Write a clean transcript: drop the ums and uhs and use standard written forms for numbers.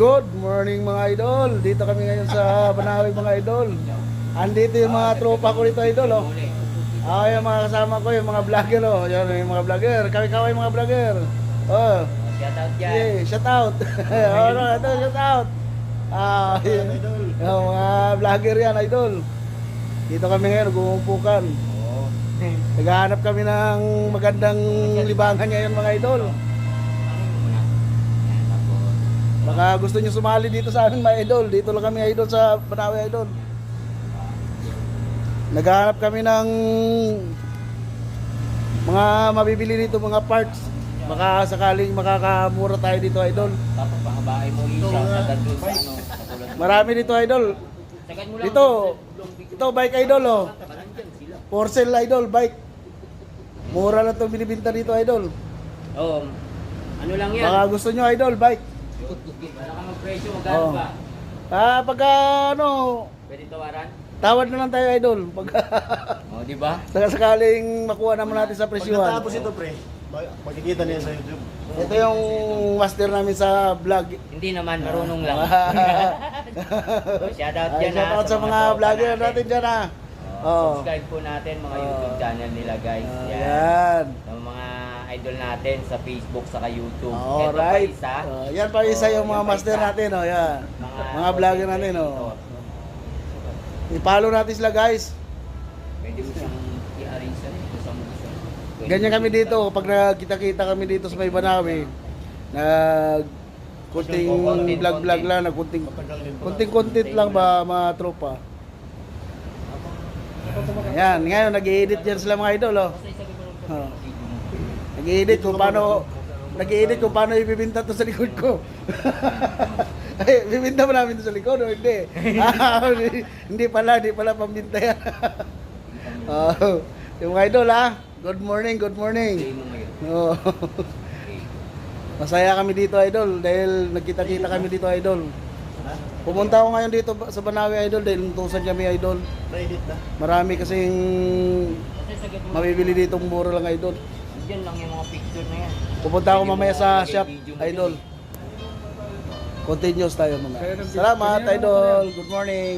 Good morning mga idol. Dito kami ngayon sa Banahaw mga idol. Andito yung mga tropa ko dito idol oh. Yung mga kasama ko yung mga vlogger oh. Yan yung mga vlogger. Kaway mga vlogger. Oh. Shout out dyan. Yeah, shout out. Oh, no, ito shout out. Yung mga vlogger yan idol. Dito kami ngayon gumumpukan. Naghahanap kami ng magandang libangan ngayon mga idol. Baka gusto niyo sumali dito sa amin mga idol. Dito lang kami idol sa Banahaw idol. Naghahanap kami ng mga mabibili dito, mga parts. Baka sakaling makakamura tayo dito idol. Tapos pahabain mo isa sa gandun sa ano. Marami dito idol. Sagad mo lang. Ito bike idol oh. For sale idol bike. Mura lang itong binibinta dito idol. Oo. Ano lang yan? Baka gusto nyo idol bike. Wala kang presyo, magkano Oh. ba? Pagka ano, Pwede tawaran? tawad na lang tayo idol. Pagka O, di ba? sakaling makuha naman natin sa presyuhan. Pagkatapos ito pre, makikita niya sa YouTube. Ito yung master namin sa vlog. Hindi naman, marunong lang. Shout out Ay, dyan shout out sa mga tropa vlogger natin dyan ha. Oh. Subscribe po natin mga YouTube channel nila guys. Yan. Sa mga idol natin sa Facebook saka YouTube. Alright. Ito pa isa. Yan pa isa yung mga yan pa master isa. natin oh, yan. Mga vlogger natin oh. I-follow natin sila guys. Pwede mo siyang i-arrange sa sa gusto. Ganyan kami dito pag nagkita-kita kami dito sa may Banahaw. Nag kunting vlog lang, kunting content lang ba mga tropa. Yan, ngayon nag-i-edit yan sila mga idol oh. Oh. Nag-i-edit kung paano ibibinta to sa likod ko. Ay, bibinta mo namin to sa likod o hindi? Hindi pala pambinta yan. Oh, yung mga idol ha. Good morning. Say mo ngayon. Oh. Masaya kami dito idol dahil nagkita-kita kami dito idol. Pumunta ako ngayon dito sa Banahaw idol dahil nutusan kami idol. Na-edit na. Marami kasing mabibili dito mura lang idol. Diyan lang yung mga picture na yan. Pupunta ako mamaya sa Pwede mo shop video mo idol. dun Continuous tayo mamaya. Salamat idol. Good morning.